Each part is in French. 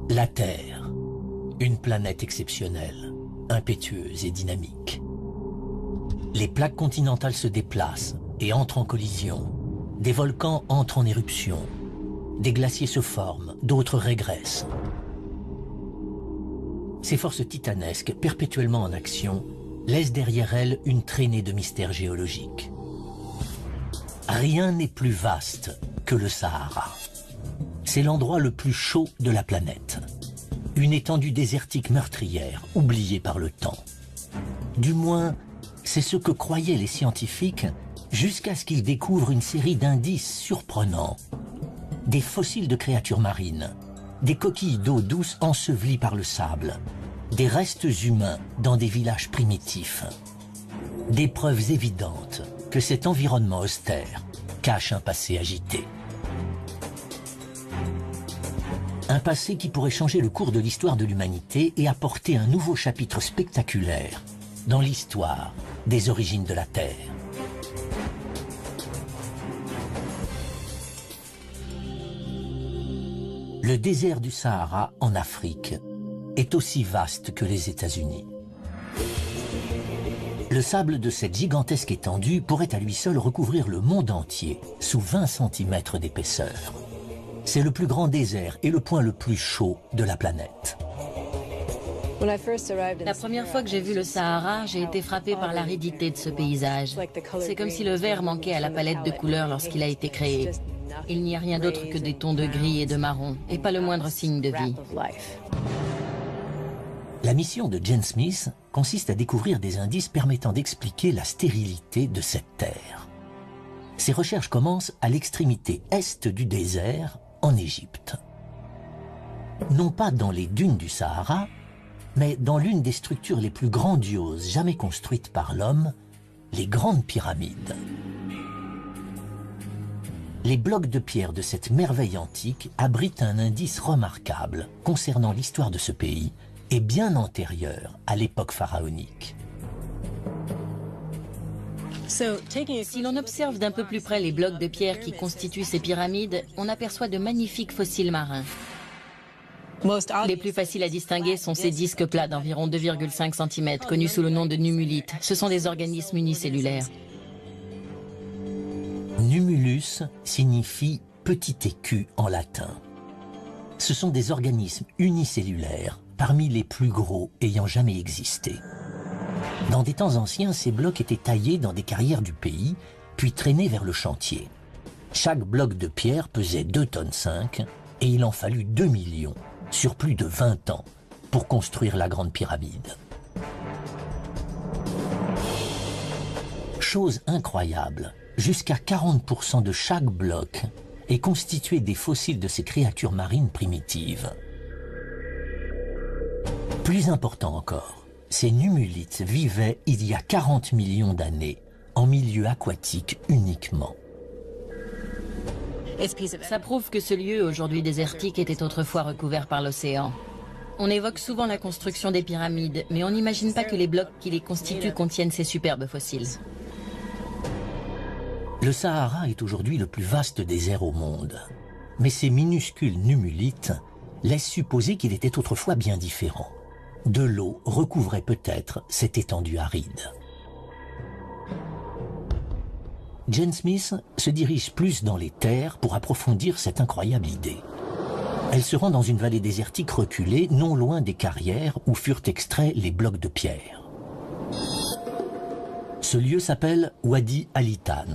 La Terre, une planète exceptionnelle, impétueuse et dynamique. Les plaques continentales se déplacent et entrent en collision. Des volcans entrent en éruption. Des glaciers se forment, d'autres régressent. Ces forces titanesques, perpétuellement en action, laissent derrière elles une traînée de mystères géologiques. Rien n'est plus vaste que le Sahara. C'est l'endroit le plus chaud de la planète. Une étendue désertique meurtrière, oubliée par le temps. Du moins, c'est ce que croyaient les scientifiques jusqu'à ce qu'ils découvrent une série d'indices surprenants. Des fossiles de créatures marines, des coquilles d'eau douce ensevelies par le sable, des restes humains dans des villages primitifs. Des preuves évidentes que cet environnement austère cache un passé agité. Un passé qui pourrait changer le cours de l'histoire de l'humanité et apporter un nouveau chapitre spectaculaire dans l'histoire des origines de la Terre. Le désert du Sahara en Afrique est aussi vaste que les États-Unis. Le sable de cette gigantesque étendue pourrait à lui seul recouvrir le monde entier sous 20 cm d'épaisseur. C'est le plus grand désert et le point le plus chaud de la planète. La première fois que j'ai vu le Sahara, j'ai été frappée par l'aridité de ce paysage. C'est comme si le vert manquait à la palette de couleurs lorsqu'il a été créé. Il n'y a rien d'autre que des tons de gris et de marron, et pas le moindre signe de vie. La mission de Jane Smith consiste à découvrir des indices permettant d'expliquer la stérilité de cette terre. Ses recherches commencent à l'extrémité est du désert, en Égypte. Non pas dans les dunes du Sahara, mais dans l'une des structures les plus grandioses jamais construites par l'homme, les grandes pyramides. Les blocs de pierre de cette merveille antique abritent un indice remarquable concernant l'histoire de ce pays et bien antérieur à l'époque pharaonique. Si l'on observe d'un peu plus près les blocs de pierre qui constituent ces pyramides, on aperçoit de magnifiques fossiles marins. Les plus faciles à distinguer sont ces disques plats d'environ 2,5 cm, connus sous le nom de numulites. Ce sont des organismes unicellulaires. Numulus signifie petit écu en latin. Ce sont des organismes unicellulaires, parmi les plus gros ayant jamais existé. Dans des temps anciens, ces blocs étaient taillés dans des carrières du pays, puis traînés vers le chantier. Chaque bloc de pierre pesait 2,5 tonnes et il en fallut 2 millions, sur plus de 20 ans, pour construire la Grande Pyramide. Chose incroyable, jusqu'à 40% de chaque bloc est constitué des fossiles de ces créatures marines primitives. Plus important encore, ces numulites vivaient il y a 40 millions d'années, en milieu aquatique uniquement. Ça prouve que ce lieu, aujourd'hui désertique, était autrefois recouvert par l'océan. On évoque souvent la construction des pyramides, mais on n'imagine pas que les blocs qui les constituent contiennent ces superbes fossiles. Le Sahara est aujourd'hui le plus vaste désert au monde. Mais ces minuscules numulites laissent supposer qu'il était autrefois bien différent. De l'eau recouvrait peut-être cette étendue aride. Jane Smith se dirige plus dans les terres pour approfondir cette incroyable idée. Elle se rend dans une vallée désertique reculée, non loin des carrières où furent extraits les blocs de pierre. Ce lieu s'appelle Wadi Alitan.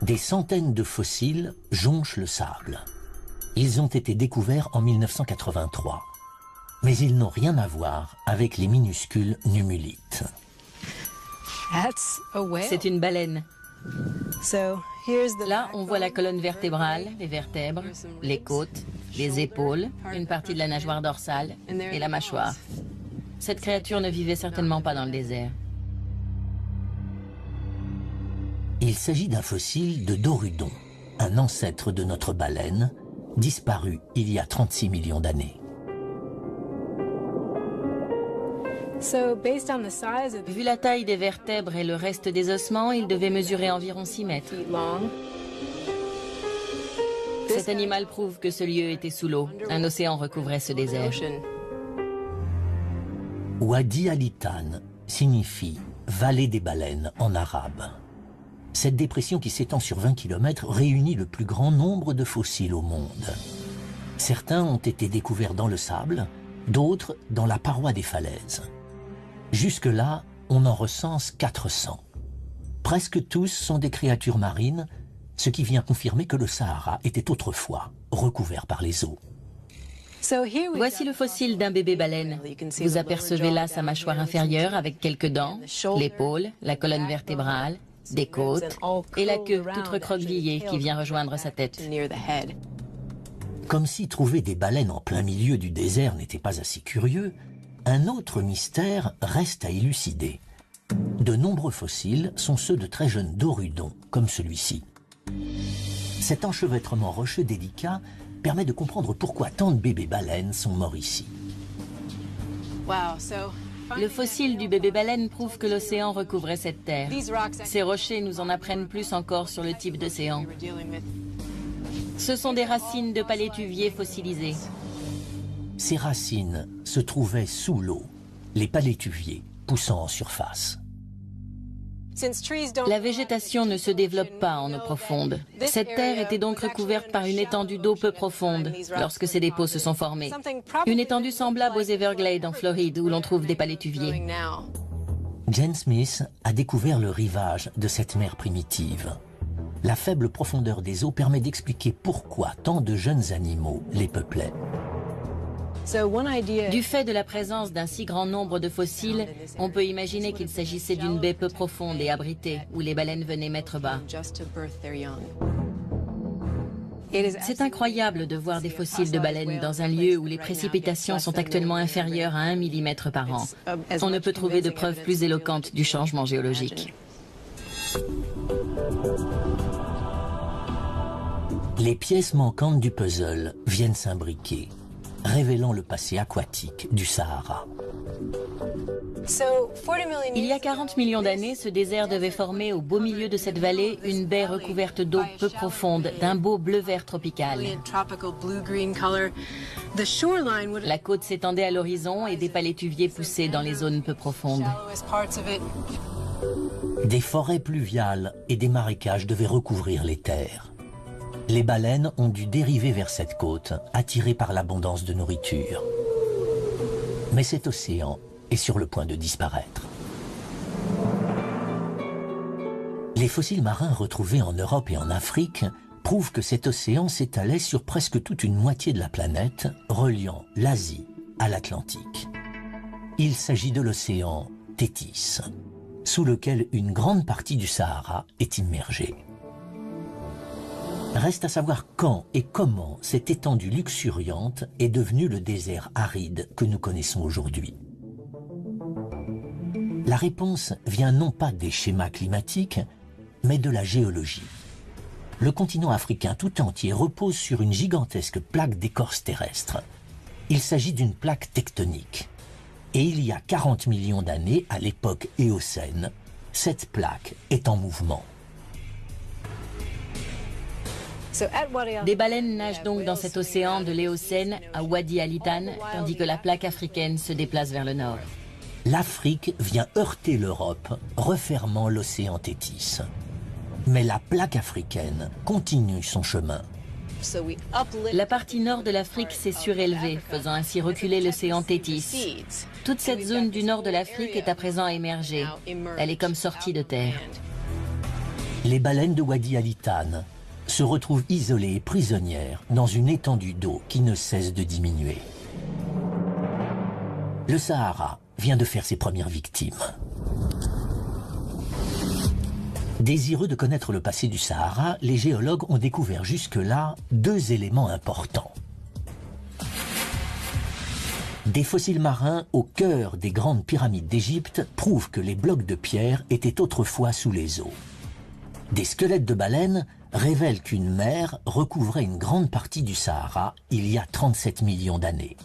Des centaines de fossiles jonchent le sable. Ils ont été découverts en 1983. Mais ils n'ont rien à voir avec les minuscules numulites. C'est une baleine. Là, on voit la colonne vertébrale, les vertèbres, les côtes, les épaules, une partie de la nageoire dorsale et la mâchoire. Cette créature ne vivait certainement pas dans le désert. Il s'agit d'un fossile de Dorudon, un ancêtre de notre baleine, disparu il y a 36 millions d'années. Vu la taille des vertèbres et le reste des ossements, il devait mesurer environ 6 mètres. Cet animal prouve que ce lieu était sous l'eau. Un océan recouvrait ce désert. Wadi Al-Hitan signifie « vallée des baleines » en arabe. Cette dépression qui s'étend sur 20 km réunit le plus grand nombre de fossiles au monde. Certains ont été découverts dans le sable, d'autres dans la paroi des falaises. Jusque-là, on en recense 400. Presque tous sont des créatures marines, ce qui vient confirmer que le Sahara était autrefois recouvert par les eaux. Voici le fossile d'un bébé baleine. Vous apercevez là sa mâchoire inférieure avec quelques dents, l'épaule, la colonne vertébrale, des côtes et la queue toute recroquevillée qui vient rejoindre sa tête. Comme si trouver des baleines en plein milieu du désert n'était pas assez curieux, un autre mystère reste à élucider. De nombreux fossiles sont ceux de très jeunes dorudons, comme celui-ci. Cet enchevêtrement rocheux délicat permet de comprendre pourquoi tant de bébés baleines sont morts ici. Le fossile du bébé baleine prouve que l'océan recouvrait cette terre. Ces rochers nous en apprennent plus encore sur le type d'océan. Ce sont des racines de palétuviers fossilisés. Ces racines se trouvaient sous l'eau, les palétuviers poussant en surface. La végétation ne se développe pas en eau profonde. Cette terre était donc recouverte par une étendue d'eau peu profonde lorsque ces dépôts se sont formés. Une étendue semblable aux Everglades en Floride où l'on trouve des palétuviers. Jane Smith a découvert le rivage de cette mer primitive. La faible profondeur des eaux permet d'expliquer pourquoi tant de jeunes animaux les peuplaient. Du fait de la présence d'un si grand nombre de fossiles, on peut imaginer qu'il s'agissait d'une baie peu profonde et abritée, où les baleines venaient mettre bas. C'est incroyable de voir des fossiles de baleines dans un lieu où les précipitations sont actuellement inférieures à 1 mm par an. On ne peut trouver de preuves plus éloquentes du changement géologique. Les pièces manquantes du puzzle viennent s'imbriquer, révélant le passé aquatique du Sahara. Il y a 40 millions d'années, ce désert devait former au beau milieu de cette vallée une baie recouverte d'eau peu profonde, d'un beau bleu-vert tropical. La côte s'étendait à l'horizon et des palétuviers poussaient dans les zones peu profondes. Des forêts pluviales et des marécages devaient recouvrir les terres. Les baleines ont dû dériver vers cette côte, attirées par l'abondance de nourriture. Mais cet océan est sur le point de disparaître. Les fossiles marins retrouvés en Europe et en Afrique prouvent que cet océan s'étalait sur presque toute une moitié de la planète, reliant l'Asie à l'Atlantique. Il s'agit de l'océan Thétis, sous lequel une grande partie du Sahara est immergée. Reste à savoir quand et comment cette étendue luxuriante est devenue le désert aride que nous connaissons aujourd'hui. La réponse vient non pas des schémas climatiques, mais de la géologie. Le continent africain tout entier repose sur une gigantesque plaque d'écorce terrestre. Il s'agit d'une plaque tectonique. Et il y a 40 millions d'années, à l'époque éocène, cette plaque est en mouvement. Des baleines nagent donc dans cet océan de l'Éocène à Wadi Al-Hitan, tandis que la plaque africaine se déplace vers le nord. L'Afrique vient heurter l'Europe, refermant l'océan Thétis. Mais la plaque africaine continue son chemin. La partie nord de l'Afrique s'est surélevée, faisant ainsi reculer l'océan Thétis. Toute cette zone du nord de l'Afrique est à présent émergée. Elle est comme sortie de terre. Les baleines de Wadi Al-Hitan se retrouvent isolées et prisonnières dans une étendue d'eau qui ne cesse de diminuer. Le Sahara vient de faire ses premières victimes. Désireux de connaître le passé du Sahara, les géologues ont découvert jusque-là 2 éléments importants. Des fossiles marins au cœur des grandes pyramides d'Égypte prouvent que les blocs de pierre étaient autrefois sous les eaux. Des squelettes de baleines révèlent qu'une mer recouvrait une grande partie du Sahara il y a 37 millions d'années.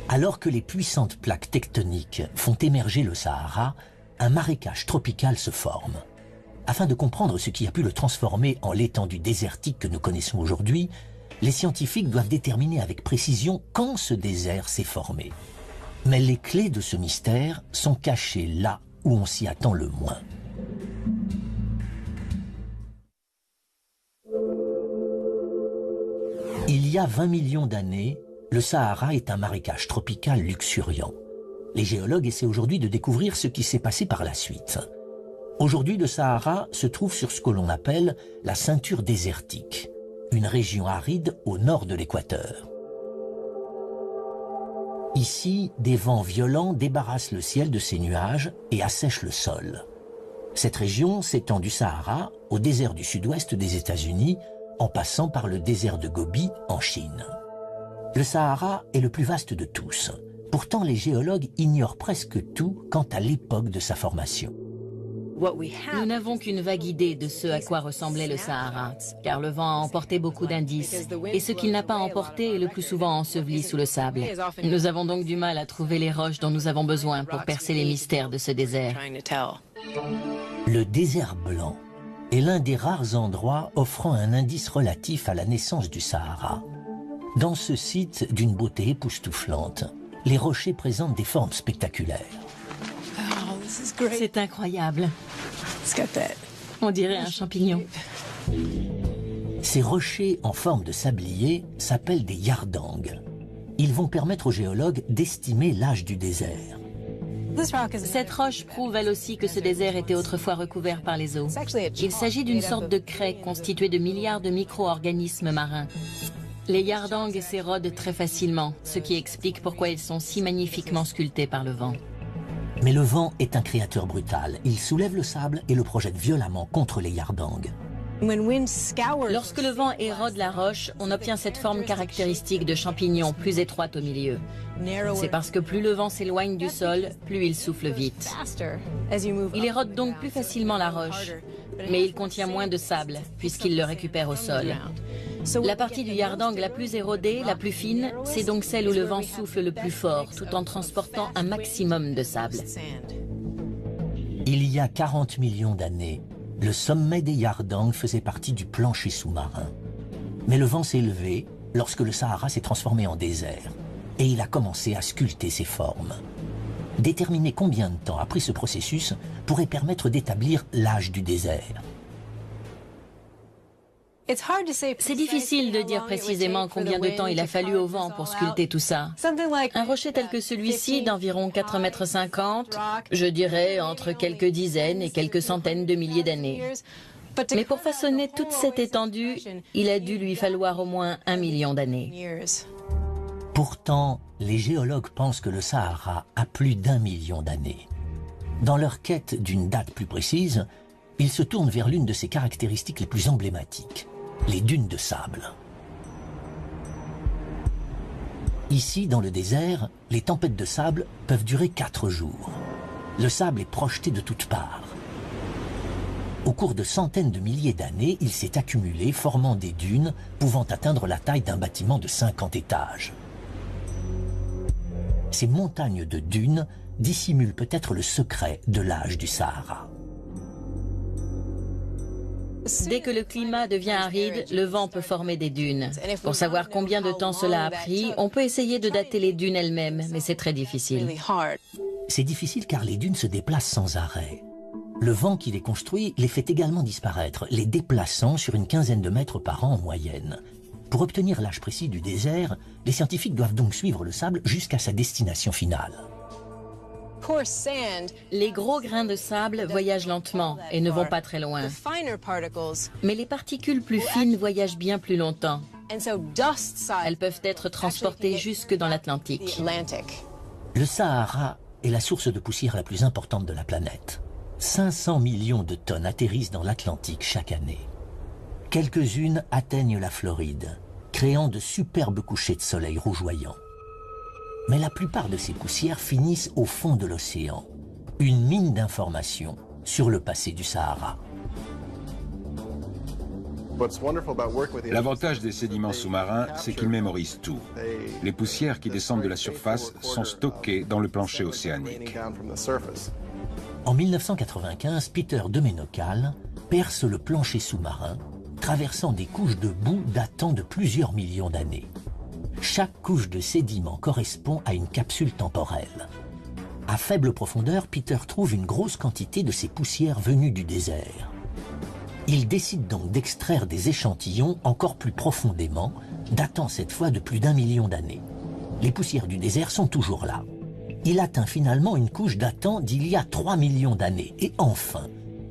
Alors que les puissantes plaques tectoniques font émerger le Sahara, un marécage tropical se forme. Afin de comprendre ce qui a pu le transformer en l'étendue désertique que nous connaissons aujourd'hui, les scientifiques doivent déterminer avec précision quand ce désert s'est formé. Mais les clés de ce mystère sont cachées là où on s'y attend le moins. Il y a 20 millions d'années, le Sahara est un marécage tropical luxuriant. Les géologues essaient aujourd'hui de découvrir ce qui s'est passé par la suite. Aujourd'hui, le Sahara se trouve sur ce que l'on appelle la ceinture désertique, une région aride au nord de l'équateur. Ici, des vents violents débarrassent le ciel de ses nuages et assèchent le sol. Cette région s'étend du Sahara au désert du sud-ouest des États-Unis, en passant par le désert de Gobi en Chine. Le Sahara est le plus vaste de tous. Pourtant, les géologues ignorent presque tout quant à l'époque de sa formation. Nous n'avons qu'une vague idée de ce à quoi ressemblait le Sahara, car le vent a emporté beaucoup d'indices, et ce qu'il n'a pas emporté est le plus souvent enseveli sous le sable. Nous avons donc du mal à trouver les roches dont nous avons besoin pour percer les mystères de ce désert. Le désert blanc est l'un des rares endroits offrant un indice relatif à la naissance du Sahara. Dans ce site d'une beauté époustouflante, les rochers présentent des formes spectaculaires. C'est incroyable. On dirait un champignon. Ces rochers en forme de sablier s'appellent des yardangs. Ils vont permettre aux géologues d'estimer l'âge du désert. Cette roche prouve elle aussi que ce désert était autrefois recouvert par les eaux. Il s'agit d'une sorte de craie constituée de milliards de micro-organismes marins. Les yardangs s'érodent très facilement, ce qui explique pourquoi ils sont si magnifiquement sculptés par le vent. Mais le vent est un créateur brutal. Il soulève le sable et le projette violemment contre les yardangs. Lorsque le vent érode la roche, on obtient cette forme caractéristique de champignon plus étroite au milieu. C'est parce que plus le vent s'éloigne du sol, plus il souffle vite. Il érode donc plus facilement la roche, mais il contient moins de sable, puisqu'il le récupère au sol. La partie du yardang la plus érodée, la plus fine, c'est donc celle où le vent souffle le plus fort, tout en transportant un maximum de sable. Il y a 40 millions d'années, le sommet des yardangs faisait partie du plancher sous-marin. Mais le vent s'est levé lorsque le Sahara s'est transformé en désert, et il a commencé à sculpter ses formes. Déterminer combien de temps a pris ce processus pourrait permettre d'établir l'âge du désert. C'est difficile de dire précisément combien de temps il a fallu au vent pour sculpter tout ça. Un rocher tel que celui-ci, d'environ 4,50 m, je dirais entre quelques dizaines et quelques centaines de milliers d'années. Mais pour façonner toute cette étendue, il a dû lui falloir au moins 1 million d'années. Pourtant, les géologues pensent que le Sahara a plus d'1 million d'années. Dans leur quête d'une date plus précise, ils se tournent vers l'une de ses caractéristiques les plus emblématiques, les dunes de sable. Ici, dans le désert, les tempêtes de sable peuvent durer 4 jours. Le sable est projeté de toutes parts. Au cours de centaines de milliers d'années, il s'est accumulé, formant des dunes pouvant atteindre la taille d'un bâtiment de 50 étages. Ces montagnes de dunes dissimulent peut-être le secret de l'âge du Sahara. Dès que le climat devient aride, le vent peut former des dunes. Pour savoir combien de temps cela a pris, on peut essayer de dater les dunes elles-mêmes, mais c'est très difficile. C'est difficile car les dunes se déplacent sans arrêt. Le vent qui les construit les fait également disparaître, les déplaçant sur une quinzaine de mètres par an en moyenne. Pour obtenir l'âge précis du désert, les scientifiques doivent donc suivre le sable jusqu'à sa destination finale. Les gros grains de sable voyagent lentement et ne vont pas très loin. Mais les particules plus fines voyagent bien plus longtemps. Elles peuvent être transportées jusque dans l'Atlantique. Le Sahara est la source de poussière la plus importante de la planète. 500 millions de tonnes atterrissent dans l'Atlantique chaque année. Quelques-unes atteignent la Floride, créant de superbes couchers de soleil rougeoyants. Mais la plupart de ces poussières finissent au fond de l'océan, une mine d'informations sur le passé du Sahara. L'avantage des sédiments sous-marins, c'est qu'ils mémorisent tout. Les poussières qui descendent de la surface sont stockées dans le plancher océanique. En 1995, Peter de Menocal perce le plancher sous-marin traversant des couches de boue datant de plusieurs millions d'années. Chaque couche de sédiments correspond à une capsule temporelle. À faible profondeur, Peter trouve une grosse quantité de ces poussières venues du désert. Il décide donc d'extraire des échantillons encore plus profondément, datant cette fois de plus d'1 million d'années. Les poussières du désert sont toujours là. Il atteint finalement une couche datant d'il y a 3 millions d'années. Et enfin,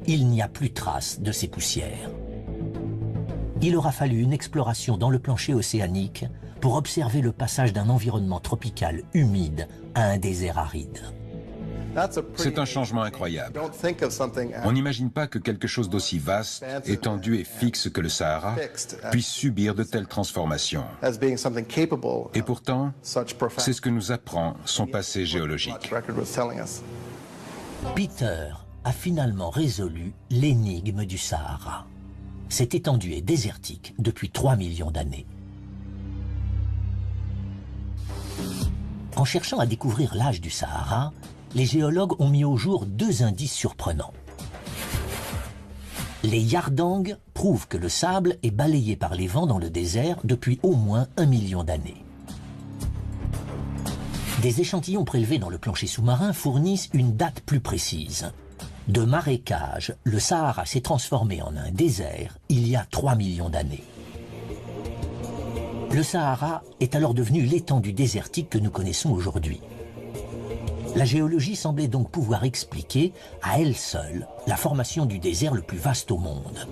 il n'y a plus trace de ces poussières. Il aura fallu une exploration dans le plancher océanique pour observer le passage d'un environnement tropical humide à un désert aride. C'est un changement incroyable. On n'imagine pas que quelque chose d'aussi vaste, étendu et fixe que le Sahara puisse subir de telles transformations. Et pourtant, c'est ce que nous apprend son passé géologique. Peter a finalement résolu l'énigme du Sahara. Cette étendue est désertique depuis 3 millions d'années. En cherchant à découvrir l'âge du Sahara, les géologues ont mis au jour 2 indices surprenants. Les Yardang prouvent que le sable est balayé par les vents dans le désert depuis au moins 1 million d'années. Des échantillons prélevés dans le plancher sous-marin fournissent une date plus précise. De marécage, le Sahara s'est transformé en un désert il y a 3 millions d'années. Le Sahara est alors devenu l'étendue désertique que nous connaissons aujourd'hui. La géologie semblait donc pouvoir expliquer, à elle seule, la formation du désert le plus vaste au monde.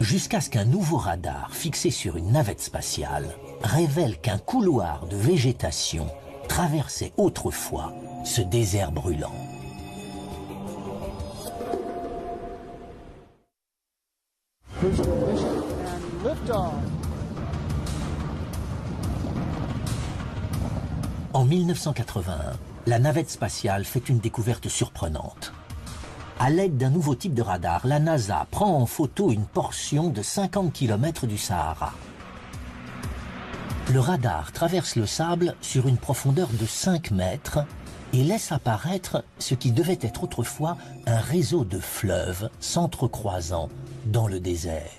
Jusqu'à ce qu'un nouveau radar fixé sur une navette spatiale révèle qu'un couloir de végétation traversait autrefois ce désert brûlant. En 1981, la navette spatiale fait une découverte surprenante. À l'aide d'un nouveau type de radar, la NASA prend en photo une portion de 50 km du Sahara. Le radar traverse le sable sur une profondeur de 5 mètres et laisse apparaître ce qui devait être autrefois un réseau de fleuves s'entrecroisant dans le désert.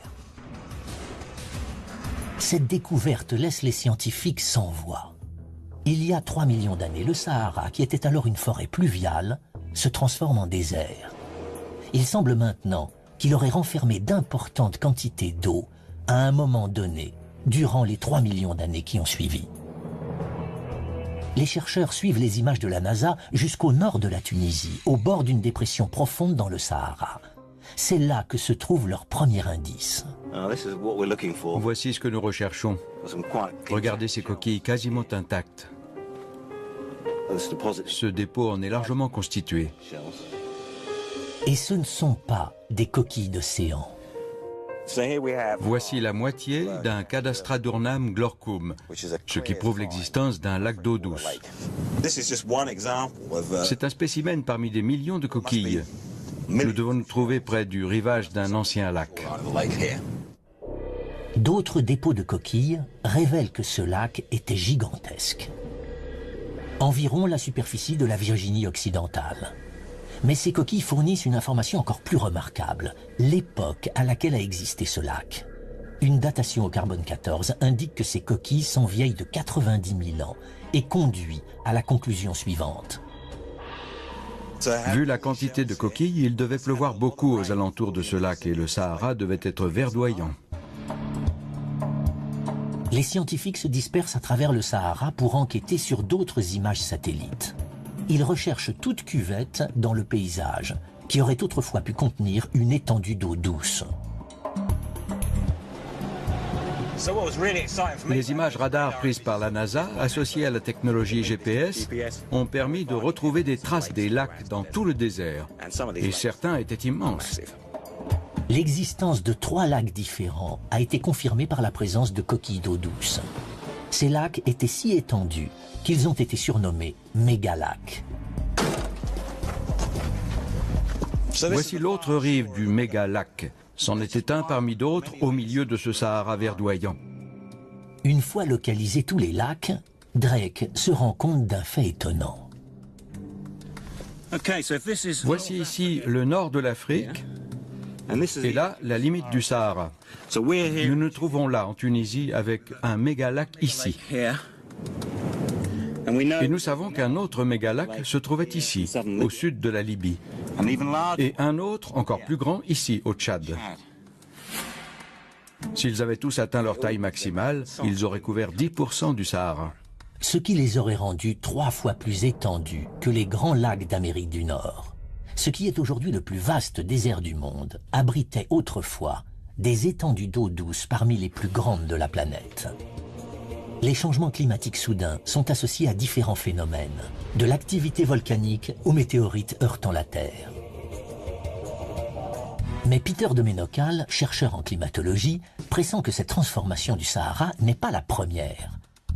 Cette découverte laisse les scientifiques sans voix. Il y a 3 millions d'années, le Sahara, qui était alors une forêt pluviale, se transforme en désert. Il semble maintenant qu'il aurait renfermé d'importantes quantités d'eau à un moment donné, durant les 3 millions d'années qui ont suivi. Les chercheurs suivent les images de la NASA jusqu'au nord de la Tunisie, au bord d'une dépression profonde dans le Sahara. C'est là que se trouve leur premier indice. Voici ce que nous recherchons. Regardez ces coquilles quasiment intactes. Ce dépôt en est largement constitué. Et ce ne sont pas des coquilles d'océan. Voici la moitié d'un Cadastradurnam glorcum, ce qui prouve l'existence d'un lac d'eau douce. C'est un spécimen parmi des millions de coquilles. Nous devons nous trouver près du rivage d'un ancien lac. D'autres dépôts de coquilles révèlent que ce lac était gigantesque. Environ la superficie de la Virginie occidentale. Mais ces coquilles fournissent une information encore plus remarquable, l'époque à laquelle a existé ce lac. Une datation au carbone 14 indique que ces coquilles sont vieilles de 90 000 ans et conduit à la conclusion suivante. Vu la quantité de coquilles, il devait pleuvoir beaucoup aux alentours de ce lac et le Sahara devait être verdoyant. Les scientifiques se dispersent à travers le Sahara pour enquêter sur d'autres images satellites. Ils recherchent toute cuvette dans le paysage, qui aurait autrefois pu contenir une étendue d'eau douce. Les images radar prises par la NASA, associées à la technologie GPS, ont permis de retrouver des traces des lacs dans tout le désert. Et certains étaient immenses. L'existence de 3 lacs différents a été confirmée par la présence de coquilles d'eau douce. Ces lacs étaient si étendus qu'ils ont été surnommés mégalacs. Voici l'autre rive du méga-lac. C'en était un parmi d'autres au milieu de ce Sahara verdoyant. Une fois localisés tous les lacs, Drake se rend compte d'un fait étonnant. Voici ici le nord de l'Afrique Et là, la limite du Sahara. Nous nous trouvons là, en Tunisie, avec un mégalac ici. Et nous savons qu'un autre mégalac se trouvait ici, au sud de la Libye. Et un autre, encore plus grand, ici, au Tchad. S'ils avaient tous atteint leur taille maximale, ils auraient couvert 10% du Sahara. Ce qui les aurait rendus 3 fois plus étendus que les grands lacs d'Amérique du Nord. Ce qui est aujourd'hui le plus vaste désert du monde abritait autrefois des étendues d'eau douce parmi les plus grandes de la planète. Les changements climatiques soudains sont associés à différents phénomènes, de l'activité volcanique aux météorites heurtant la Terre. Mais Peter de Menocal, chercheur en climatologie, pressent que cette transformation du Sahara n'est pas la première.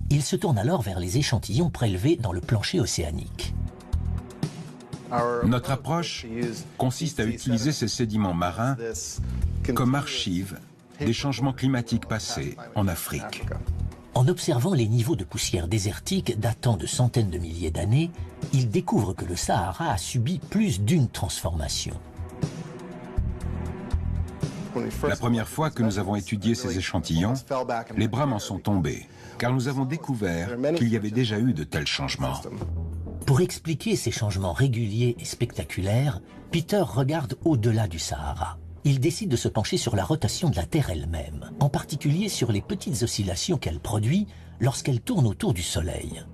Il se tourne alors vers les échantillons prélevés dans le plancher océanique. Notre approche consiste à utiliser ces sédiments marins comme archives des changements climatiques passés en Afrique. En observant les niveaux de poussière désertique datant de centaines de milliers d'années, il découvre que le Sahara a subi plus d'une transformation. La première fois que nous avons étudié ces échantillons, les bras m'en sont tombés, car nous avons découvert qu'il y avait déjà eu de tels changements. Pour expliquer ces changements réguliers et spectaculaires, Peter regarde au-delà du Sahara. Il décide de se pencher sur la rotation de la Terre elle-même, en particulier sur les petites oscillations qu'elle produit lorsqu'elle tourne autour du Soleil.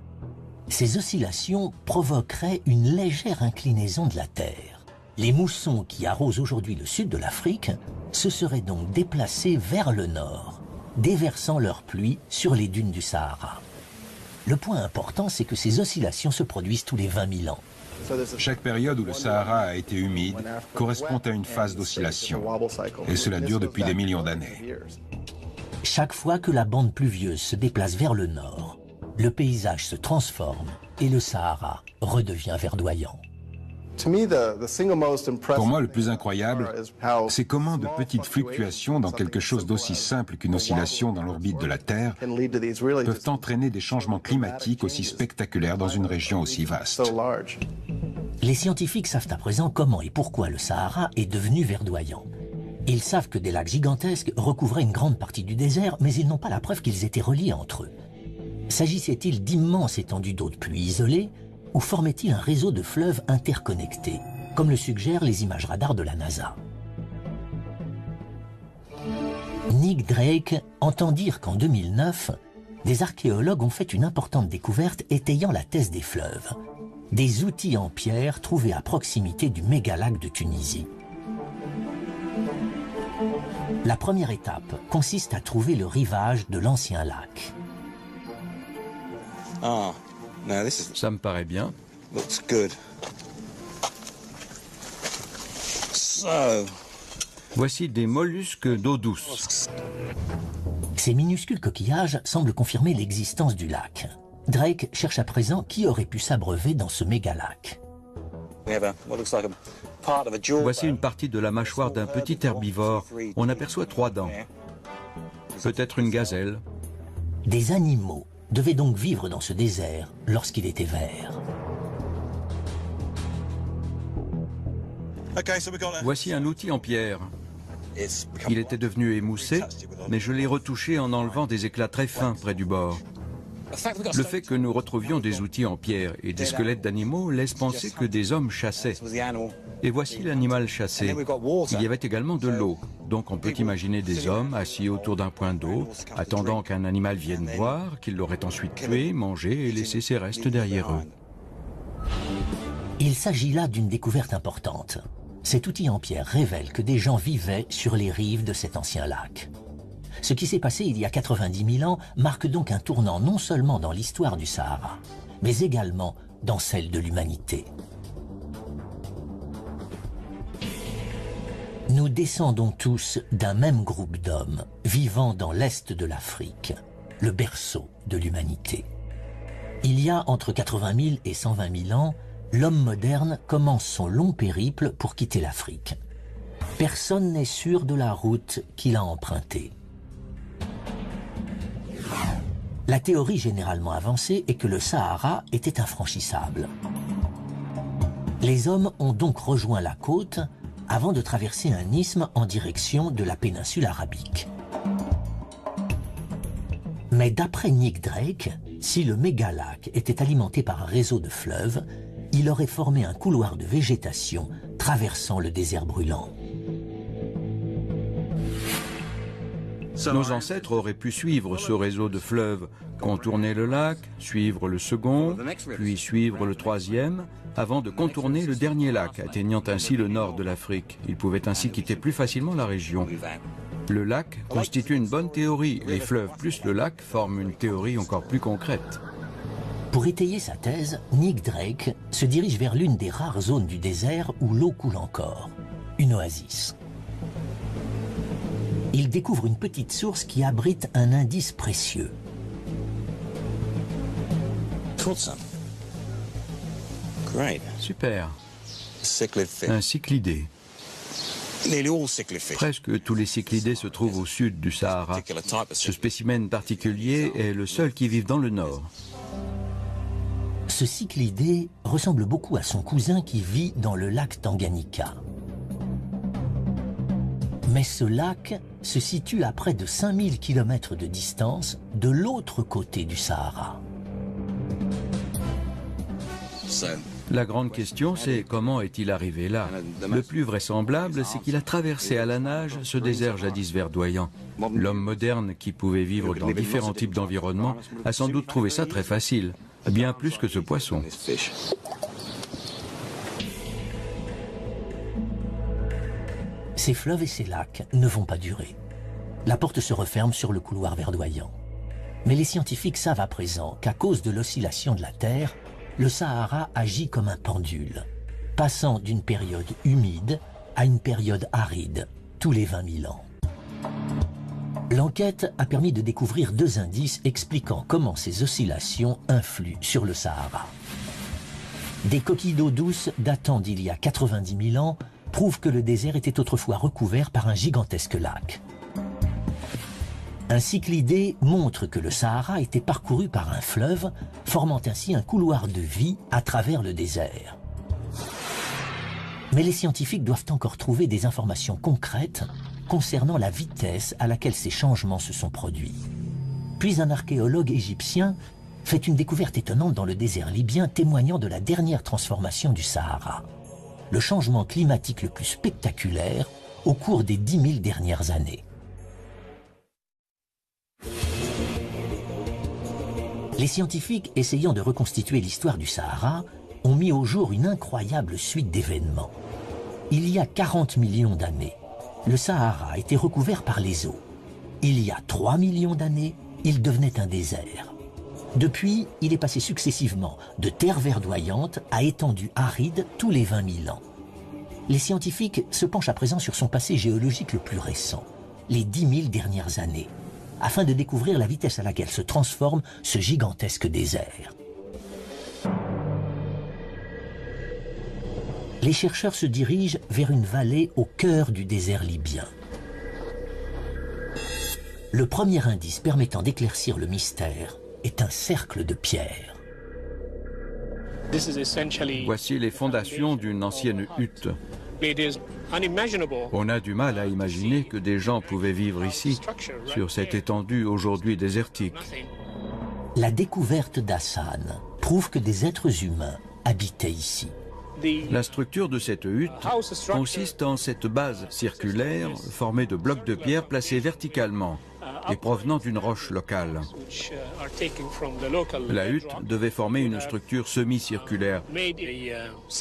Ces oscillations provoqueraient une légère inclinaison de la Terre. Les moussons qui arrosent aujourd'hui le sud de l'Afrique se seraient donc déplacés vers le nord, déversant leur pluie sur les dunes du Sahara. Le point important, c'est que ces oscillations se produisent tous les 20 000 ans. Chaque période où le Sahara a été humide correspond à une phase d'oscillation, et cela dure depuis des millions d'années. Chaque fois que la bande pluvieuse se déplace vers le nord, le paysage se transforme et le Sahara redevient verdoyant. Pour moi, le plus incroyable, c'est comment de petites fluctuations dans quelque chose d'aussi simple qu'une oscillation dans l'orbite de la Terre peuvent entraîner des changements climatiques aussi spectaculaires dans une région aussi vaste. Les scientifiques savent à présent comment et pourquoi le Sahara est devenu verdoyant. Ils savent que des lacs gigantesques recouvraient une grande partie du désert, mais ils n'ont pas la preuve qu'ils étaient reliés entre eux. S'agissait-il d'immenses étendues d'eau de pluie isolées, ou formait-il un réseau de fleuves interconnectés, comme le suggèrent les images radars de la NASA? Nick Drake entend dire qu'en 2009, des archéologues ont fait une importante découverte étayant la thèse des fleuves. Des outils en pierre trouvés à proximité du mégalac de Tunisie. La première étape consiste à trouver le rivage de l'ancien lac. Ça me paraît bien. Voici des mollusques d'eau douce. Ces minuscules coquillages semblent confirmer l'existence du lac. Drake cherche à présent qui aurait pu s'abreuver dans ce mégalac. Voici une partie de la mâchoire d'un petit herbivore. On aperçoit 3 dents. Peut-être une gazelle. Des animaux devaient donc vivre dans ce désert lorsqu'il était vert. Voici un outil en pierre. Il était devenu émoussé, mais je l'ai retouché en enlevant des éclats très fins près du bord. Le fait que nous retrouvions des outils en pierre et des squelettes d'animaux laisse penser que des hommes chassaient. Et voici l'animal chassé. Il y avait également de l'eau, donc on peut imaginer des hommes assis autour d'un point d'eau, attendant qu'un animal vienne boire, qu'il l'aurait ensuite tué, mangé et laissé ses restes derrière eux. Il s'agit là d'une découverte importante. Cet outil en pierre révèle que des gens vivaient sur les rives de cet ancien lac. Ce qui s'est passé il y a 90 000 ans marque donc un tournant non seulement dans l'histoire du Sahara, mais également dans celle de l'humanité. Nous descendons tous d'un même groupe d'hommes vivant dans l'est de l'Afrique, le berceau de l'humanité. Il y a entre 80 000 et 120 000 ans, l'homme moderne commence son long périple pour quitter l'Afrique. Personne n'est sûr de la route qu'il a empruntée. La théorie généralement avancée est que le Sahara était infranchissable. Les hommes ont donc rejoint la côte avant de traverser un isthme en direction de la péninsule arabique. Mais d'après Nick Drake, si le mégalac était alimenté par un réseau de fleuves, il aurait formé un couloir de végétation traversant le désert brûlant. Nos ancêtres auraient pu suivre ce réseau de fleuves, contourner le lac, suivre le second, puis suivre le troisième, avant de contourner le dernier lac, atteignant ainsi le nord de l'Afrique. Ils pouvaient ainsi quitter plus facilement la région. Le lac constitue une bonne théorie. Les fleuves plus le lac forment une théorie encore plus concrète. Pour étayer sa thèse, Nick Drake se dirige vers l'une des rares zones du désert où l'eau coule encore, une oasis. Il découvre une petite source qui abrite un indice précieux. Super. Un cyclidé. Presque tous les cyclidés se trouvent au sud du Sahara. Ce spécimen particulier est le seul qui vive dans le nord. Ce cyclidé ressemble beaucoup à son cousin qui vit dans le lac Tanganyika. Mais ce lac se situe à près de 5000 km de distance de l'autre côté du Sahara. La grande question, c'est comment est-il arrivé là? Le plus vraisemblable, c'est qu'il a traversé à la nage ce désert jadis verdoyant. L'homme moderne, qui pouvait vivre dans différents types d'environnements, a sans doute trouvé ça très facile, bien plus que ce poisson. Ces fleuves et ces lacs ne vont pas durer. La porte se referme sur le couloir verdoyant. Mais les scientifiques savent à présent qu'à cause de l'oscillation de la Terre, le Sahara agit comme un pendule, passant d'une période humide à une période aride, tous les 20 000 ans. L'enquête a permis de découvrir 2 indices expliquant comment ces oscillations influent sur le Sahara. Des coquilles d'eau douce datant d'il y a 90 000 ans prouvent que le désert était autrefois recouvert par un gigantesque lac. Un cyclidé montre que le Sahara était parcouru par un fleuve, formant ainsi un couloir de vie à travers le désert. Mais les scientifiques doivent encore trouver des informations concrètes concernant la vitesse à laquelle ces changements se sont produits. Puis un archéologue égyptien fait une découverte étonnante dans le désert libyen témoignant de la dernière transformation du Sahara, le changement climatique le plus spectaculaire au cours des 10 000 dernières années. Les scientifiques, essayant de reconstituer l'histoire du Sahara, ont mis au jour une incroyable suite d'événements. Il y a 40 millions d'années, le Sahara était recouvert par les eaux. Il y a 3 millions d'années, il devenait un désert. Depuis, il est passé successivement de terre verdoyante à étendue aride tous les 20 000 ans. Les scientifiques se penchent à présent sur son passé géologique le plus récent, les 10 000 dernières années, afin de découvrir la vitesse à laquelle se transforme ce gigantesque désert. Les chercheurs se dirigent vers une vallée au cœur du désert libyen. Le premier indice permettant d'éclaircir le mystère est un cercle de pierre. Voici les fondations d'une ancienne hutte. On a du mal à imaginer que des gens pouvaient vivre ici, sur cette étendue aujourd'hui désertique. La découverte d'Hassan prouve que des êtres humains habitaient ici. La structure de cette hutte consiste en cette base circulaire formée de blocs de pierre placés verticalement et provenant d'une roche locale. La hutte devait former une structure semi-circulaire,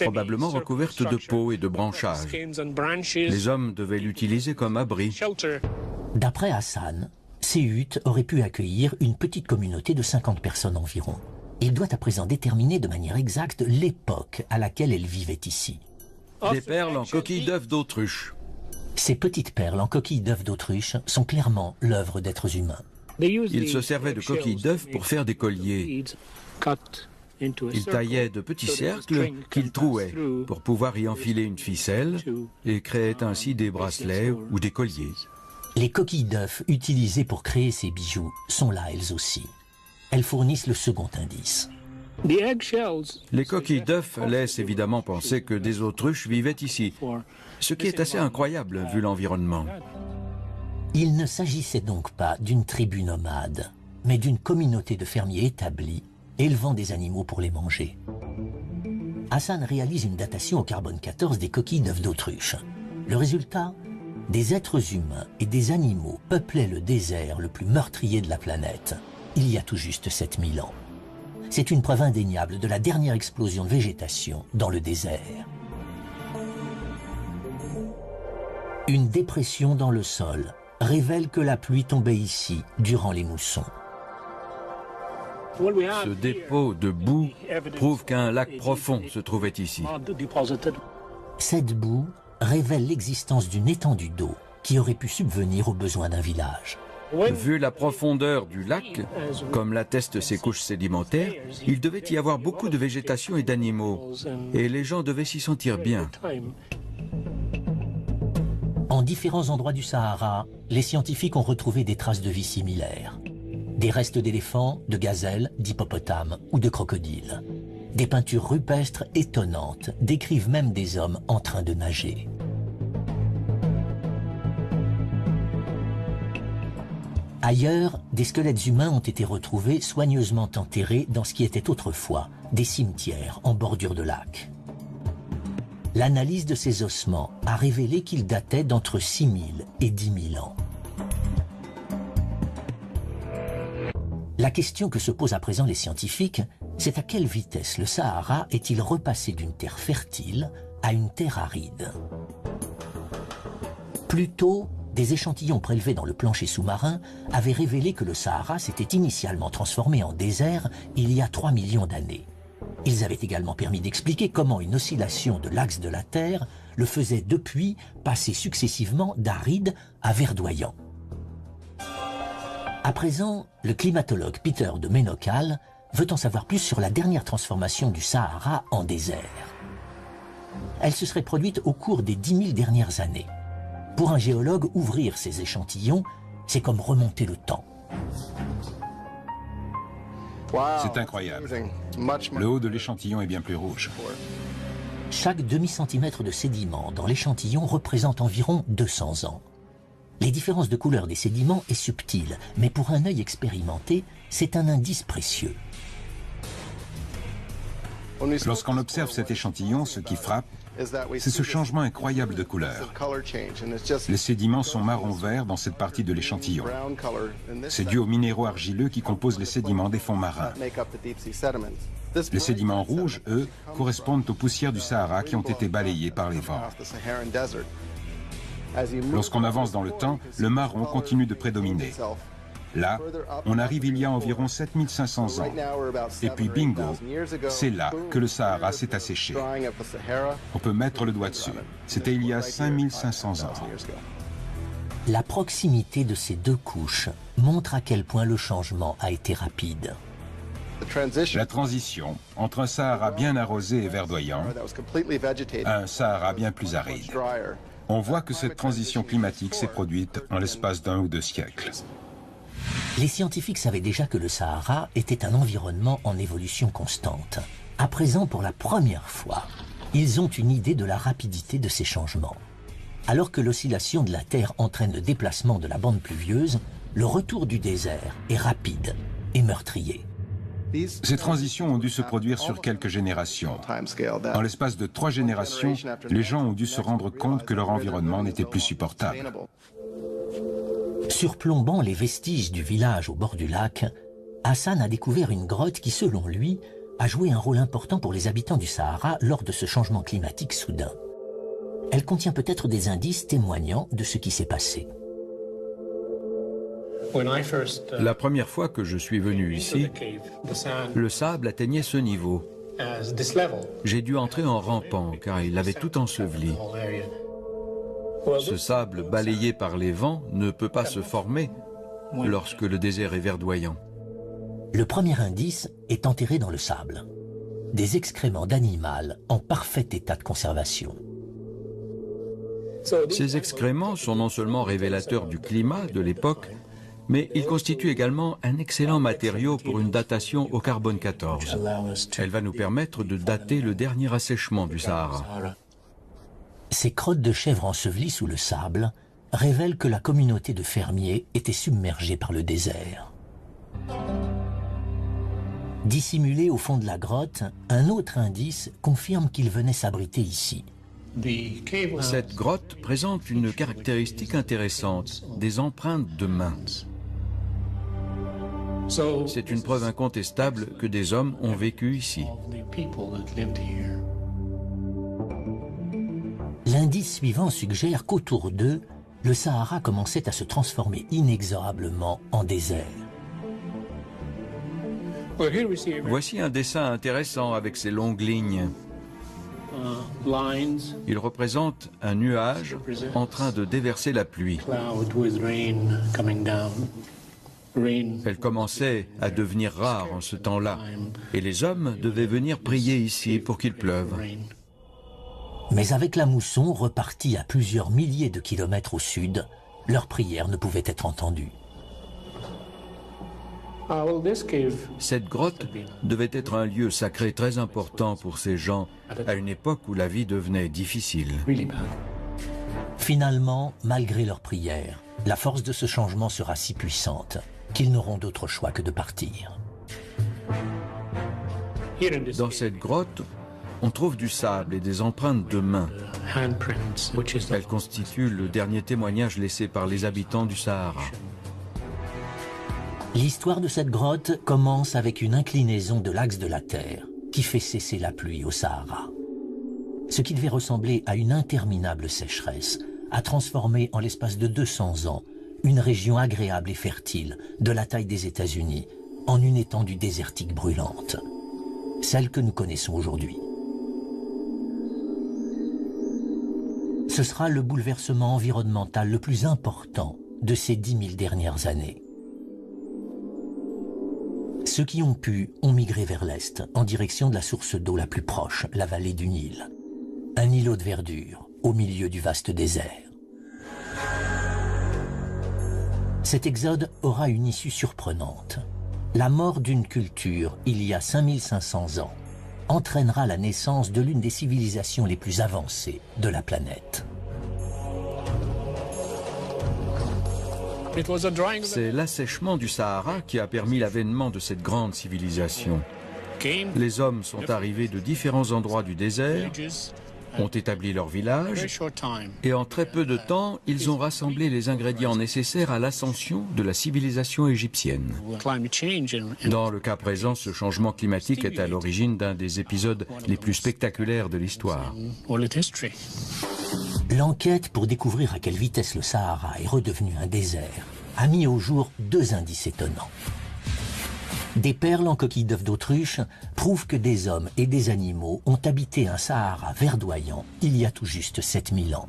probablement recouverte de peaux et de branchages. Les hommes devaient l'utiliser comme abri. D'après Hassan, ces huttes auraient pu accueillir une petite communauté de 50 personnes environ. Il doit à présent déterminer de manière exacte l'époque à laquelle elles vivaient ici. Des perles en coquilles d'œufs d'autruche. Ces petites perles en coquilles d'œufs d'autruche sont clairement l'œuvre d'êtres humains. Ils se servaient de coquilles d'œufs pour faire des colliers. Ils taillaient de petits cercles qu'ils trouaient pour pouvoir y enfiler une ficelle et créaient ainsi des bracelets ou des colliers. Les coquilles d'œufs utilisées pour créer ces bijoux sont là elles aussi. Elles fournissent le second indice. Les coquilles d'œufs laissent évidemment penser que des autruches vivaient ici, ce qui est assez incroyable vu l'environnement. Il ne s'agissait donc pas d'une tribu nomade, mais d'une communauté de fermiers établis, élevant des animaux pour les manger. Hassan réalise une datation au carbone 14 des coquilles d'œufs d'autruche. Le résultat ? Des êtres humains et des animaux peuplaient le désert le plus meurtrier de la planète, il y a tout juste 7000 ans. C'est une preuve indéniable de la dernière explosion de végétation dans le désert. Une dépression dans le sol révèle que la pluie tombait ici durant les moussons. Ce dépôt de boue prouve qu'un lac profond se trouvait ici. Cette boue révèle l'existence d'une étendue d'eau qui aurait pu subvenir aux besoins d'un village. Vu la profondeur du lac, comme l'attestent ses couches sédimentaires, il devait y avoir beaucoup de végétation et d'animaux, et les gens devaient s'y sentir bien. En différents endroits du Sahara, les scientifiques ont retrouvé des traces de vie similaires. Des restes d'éléphants, de gazelles, d'hippopotames ou de crocodiles. Des peintures rupestres étonnantes décrivent même des hommes en train de nager. Ailleurs, des squelettes humains ont été retrouvés soigneusement enterrés dans ce qui était autrefois des cimetières en bordure de lac. L'analyse de ces ossements a révélé qu'ils dataient d'entre 6000 et 10 000 ans. La question que se posent à présent les scientifiques, c'est à quelle vitesse le Sahara est-il repassé d'une terre fertile à une terre aride? Plus tôt, des échantillons prélevés dans le plancher sous-marin avaient révélé que le Sahara s'était initialement transformé en désert il y a 3 millions d'années. Ils avaient également permis d'expliquer comment une oscillation de l'axe de la Terre le faisait depuis passer successivement d'aride à verdoyant. À présent, le climatologue Peter de Menokal veut en savoir plus sur la dernière transformation du Sahara en désert. Elle se serait produite au cours des 10 000 dernières années. Pour un géologue, ouvrir ces échantillons, c'est comme remonter le temps. C'est incroyable. Le haut de l'échantillon est bien plus rouge. Chaque demi-centimètre de sédiment dans l'échantillon représente environ 200 ans. Les différences de couleur des sédiments est subtile, mais pour un œil expérimenté, c'est un indice précieux. Lorsqu'on observe cet échantillon, ce qui frappe, c'est ce changement incroyable de couleur. Les sédiments sont marron-vert dans cette partie de l'échantillon. C'est dû aux minéraux argileux qui composent les sédiments des fonds marins. Les sédiments rouges, eux, correspondent aux poussières du Sahara qui ont été balayées par les vents. Lorsqu'on avance dans le temps, le marron continue de prédominer. Là, on arrive il y a environ 7500 ans. Et puis bingo, c'est là que le Sahara s'est asséché. On peut mettre le doigt dessus. C'était il y a 5500 ans. La proximité de ces deux couches montre à quel point le changement a été rapide. La transition entre un Sahara bien arrosé et verdoyant à un Sahara bien plus aride. On voit que cette transition climatique s'est produite en l'espace d'1 ou 2 siècles. Les scientifiques savaient déjà que le Sahara était un environnement en évolution constante. À présent, pour la première fois, ils ont une idée de la rapidité de ces changements. Alors que l'oscillation de la Terre entraîne le déplacement de la bande pluvieuse, le retour du désert est rapide et meurtrier. Ces transitions ont dû se produire sur quelques générations. En l'espace de 3 générations, les gens ont dû se rendre compte que leur environnement n'était plus supportable. Surplombant les vestiges du village au bord du lac, Hassan a découvert une grotte qui, selon lui, a joué un rôle important pour les habitants du Sahara lors de ce changement climatique soudain. Elle contient peut-être des indices témoignant de ce qui s'est passé. La première fois que je suis venu ici, le sable atteignait ce niveau. J'ai dû entrer en rampant car il avait tout enseveli. Ce sable balayé par les vents ne peut pas se former lorsque le désert est verdoyant. Le premier indice est enterré dans le sable. Des excréments d'animal en parfait état de conservation. Ces excréments sont non seulement révélateurs du climat de l'époque, Mais il constitue également un excellent matériau pour une datation au carbone 14. Elle va nous permettre de dater le dernier assèchement du Sahara. Ces crottes de chèvre ensevelies sous le sable révèlent que la communauté de fermiers était submergée par le désert. Dissimulé au fond de la grotte, un autre indice confirme qu'il venait s'abriter ici. Cette grotte présente une caractéristique intéressante, des empreintes de mains. C'est une preuve incontestable que des hommes ont vécu ici. L'indice suivant suggère qu'autour d'eux, le Sahara commençait à se transformer inexorablement en désert. Voici un dessin intéressant avec ses longues lignes. Il représente un nuage en train de déverser la pluie. Elle commençait à devenir rare en ce temps-là, et les hommes devaient venir prier ici pour qu'il pleuve. Mais avec la mousson repartie à plusieurs milliers de kilomètres au sud, leurs prières ne pouvaient être entendues. Cette grotte devait être un lieu sacré très important pour ces gens à une époque où la vie devenait difficile. Finalement, malgré leurs prières, la force de ce changement sera si puissante qu'ils n'auront d'autre choix que de partir. Dans cette grotte, on trouve du sable et des empreintes de mains. Elles constituent le dernier témoignage laissé par les habitants du Sahara. L'histoire de cette grotte commence avec une inclinaison de l'axe de la Terre qui fait cesser la pluie au Sahara. Ce qui devait ressembler à une interminable sécheresse a transformé en l'espace de 200 ans une région agréable et fertile de la taille des États-Unis en une étendue désertique brûlante, celle que nous connaissons aujourd'hui. Ce sera le bouleversement environnemental le plus important de ces 10 000 dernières années. Ceux qui ont pu ont migré vers l'est, en direction de la source d'eau la plus proche, la vallée du Nil. Un îlot de verdure, au milieu du vaste désert. Cet exode aura une issue surprenante. La mort d'une culture, il y a 5500 ans, entraînera la naissance de l'une des civilisations les plus avancées de la planète. C'est l'assèchement du Sahara qui a permis l'avènement de cette grande civilisation. Les hommes sont arrivés de différents endroits du désert, ont établi leur village, et en très peu de temps, ils ont rassemblé les ingrédients nécessaires à l'ascension de la civilisation égyptienne. Dans le cas présent, ce changement climatique est à l'origine d'un des épisodes les plus spectaculaires de l'histoire. L'enquête pour découvrir à quelle vitesse le Sahara est redevenu un désert a mis au jour deux indices étonnants. Des perles en coquilles d'œufs d'autruche prouvent que des hommes et des animaux ont habité un Sahara verdoyant il y a tout juste 7000 ans.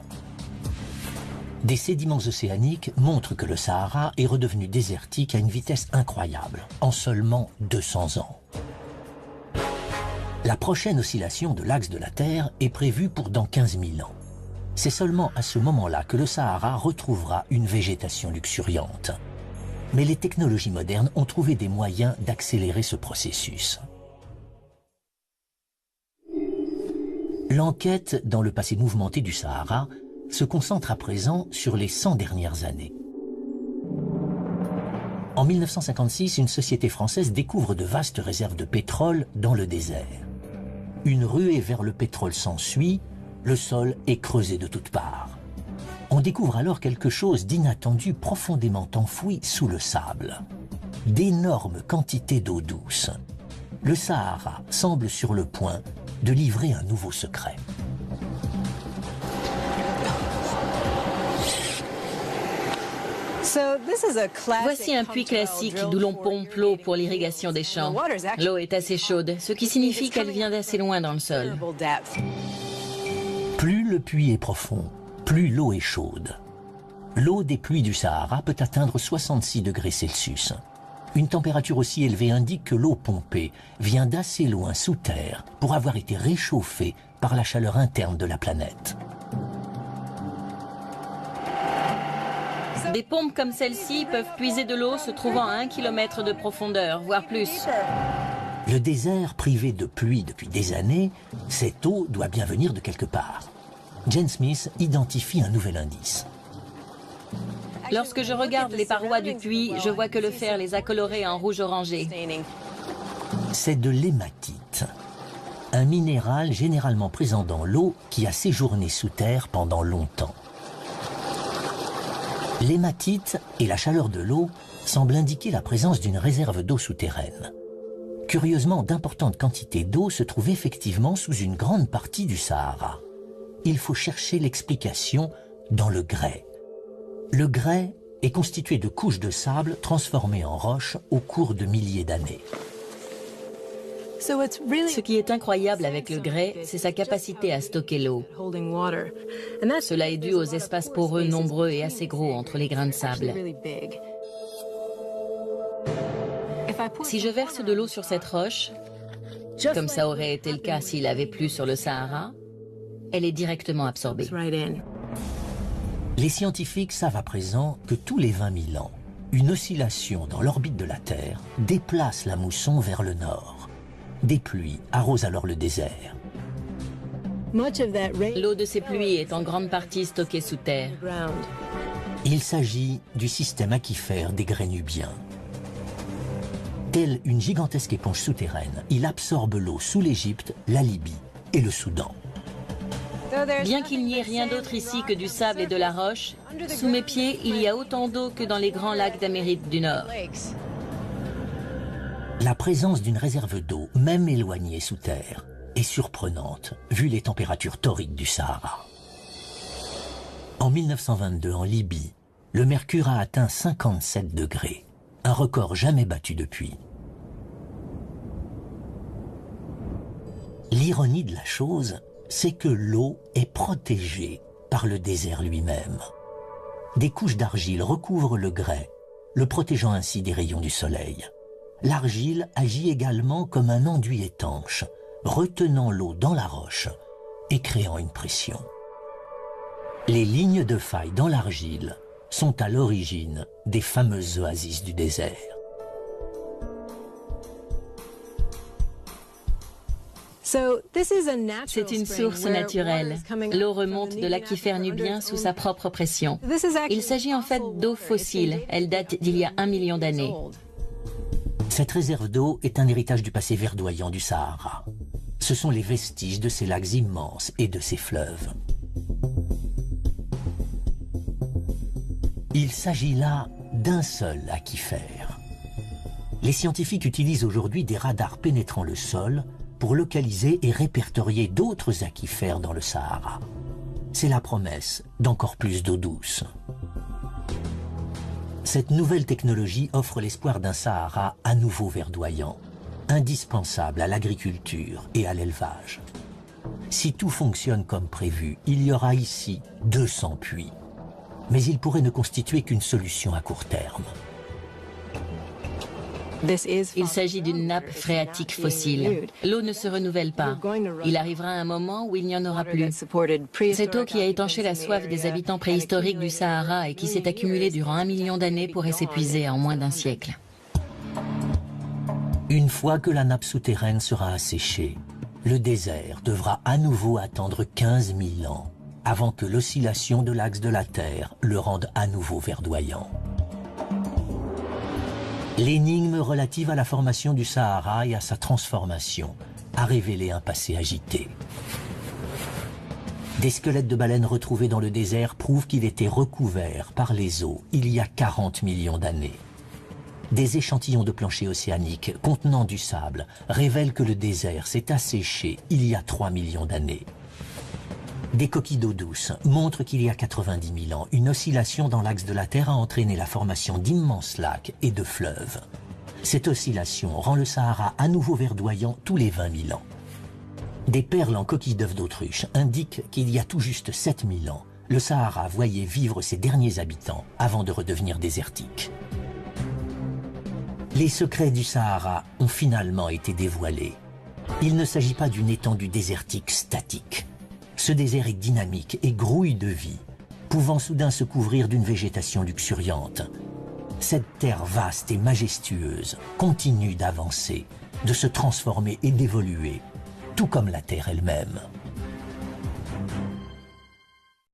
Des sédiments océaniques montrent que le Sahara est redevenu désertique à une vitesse incroyable, en seulement 200 ans. La prochaine oscillation de l'axe de la Terre est prévue pour dans 15 000 ans. C'est seulement à ce moment-là que le Sahara retrouvera une végétation luxuriante. Mais les technologies modernes ont trouvé des moyens d'accélérer ce processus. L'enquête dans le passé mouvementé du Sahara se concentre à présent sur les 100 dernières années. En 1956, une société française découvre de vastes réserves de pétrole dans le désert. Une ruée vers le pétrole s'ensuit, le sol est creusé de toutes parts. On découvre alors quelque chose d'inattendu profondément enfoui sous le sable. D'énormes quantités d'eau douce. Le Sahara semble sur le point de livrer un nouveau secret. Voici un puits classique d'où l'on pompe l'eau pour l'irrigation des champs. L'eau est assez chaude, ce qui signifie qu'elle vient d'assez loin dans le sol. Plus le puits est profond, plus l'eau est chaude. L'eau des pluies du Sahara peut atteindre 66 degrés Celsius. Une température aussi élevée indique que l'eau pompée vient d'assez loin sous terre pour avoir été réchauffée par la chaleur interne de la planète. Des pompes comme celle-ci peuvent puiser de l'eau se trouvant à 1 km de profondeur, voire plus. Le désert, privé de pluie depuis des années, cette eau doit bien venir de quelque part. Jane Smith identifie un nouvel indice. Lorsque je regarde les parois du puits, je vois que le fer les a colorées en rouge orangé. C'est de l'hématite, un minéral généralement présent dans l'eau qui a séjourné sous terre pendant longtemps. L'hématite et la chaleur de l'eau semblent indiquer la présence d'une réserve d'eau souterraine. Curieusement, d'importantes quantités d'eau se trouvent effectivement sous une grande partie du Sahara. Il faut chercher l'explication dans le grès. Le grès est constitué de couches de sable transformées en roches au cours de milliers d'années. Ce qui est incroyable avec le grès, c'est sa capacité à stocker l'eau. Cela est dû aux espaces poreux nombreux et assez gros entre les grains de sable. Si je verse de l'eau sur cette roche, comme ça aurait été le cas s'il avait plu sur le Sahara, elle est directement absorbée. Les scientifiques savent à présent que tous les 20 000 ans, une oscillation dans l'orbite de la Terre déplace la mousson vers le nord. Des pluies arrosent alors le désert. L'eau de ces pluies est en grande partie stockée sous terre. Il s'agit du système aquifère des grès nubiens. Telle une gigantesque éponge souterraine, il absorbe l'eau sous l'Égypte, la Libye et le Soudan. Bien qu'il n'y ait rien d'autre ici que du sable et de la roche, sous mes pieds, il y a autant d'eau que dans les grands lacs d'Amérique du Nord. La présence d'une réserve d'eau, même éloignée sous terre, est surprenante, vu les températures torrides du Sahara. En 1922, en Libye, le mercure a atteint 57 degrés, un record jamais battu depuis. L'ironie de la chose, c'est que l'eau est protégée par le désert lui-même. Des couches d'argile recouvrent le grès, le protégeant ainsi des rayons du soleil. L'argile agit également comme un enduit étanche, retenant l'eau dans la roche et créant une pression. Les lignes de faille dans l'argile sont à l'origine des fameuses oasis du désert. C'est une source naturelle. L'eau remonte de l'aquifère nubien sous sa propre pression. Il s'agit en fait d'eau fossile. Elle date d'il y a 1 million d'années. Cette réserve d'eau est un héritage du passé verdoyant du Sahara. Ce sont les vestiges de ces lacs immenses et de ces fleuves. Il s'agit là d'un seul aquifère. Les scientifiques utilisent aujourd'hui des radars pénétrant le sol pour localiser et répertorier d'autres aquifères dans le Sahara. C'est la promesse d'encore plus d'eau douce. Cette nouvelle technologie offre l'espoir d'un Sahara à nouveau verdoyant, indispensable à l'agriculture et à l'élevage. Si tout fonctionne comme prévu, il y aura ici 200 puits. Mais il pourrait ne constituer qu'une solution à court terme. Il s'agit d'une nappe phréatique fossile. L'eau ne se renouvelle pas. Il arrivera un moment où il n'y en aura plus. Cette eau qui a étanché la soif des habitants préhistoriques du Sahara et qui s'est accumulée durant 1 million d'années pourrait s'épuiser en moins d'1 siècle. Une fois que la nappe souterraine sera asséchée, le désert devra à nouveau attendre 15 000 ans avant que l'oscillation de l'axe de la Terre le rende à nouveau verdoyant. L'énigme relative à la formation du Sahara et à sa transformation a révélé un passé agité. Des squelettes de baleines retrouvés dans le désert prouvent qu'il était recouvert par les eaux il y a 40 millions d'années. Des échantillons de plancher océanique contenant du sable révèlent que le désert s'est asséché il y a 3 millions d'années. Des coquilles d'eau douce montrent qu'il y a 90 000 ans, une oscillation dans l'axe de la Terre a entraîné la formation d'immenses lacs et de fleuves. Cette oscillation rend le Sahara à nouveau verdoyant tous les 20 000 ans. Des perles en coquilles d'œufs d'autruche indiquent qu'il y a tout juste 7 000 ans, le Sahara voyait vivre ses derniers habitants avant de redevenir désertique. Les secrets du Sahara ont finalement été dévoilés. Il ne s'agit pas d'une étendue désertique statique. Ce désert est dynamique et grouille de vie. pouvant soudain se couvrir d'une végétation luxuriante. Cette terre vaste et majestueuse continue d'avancer, de se transformer et d'évoluer, tout comme la Terre elle-même.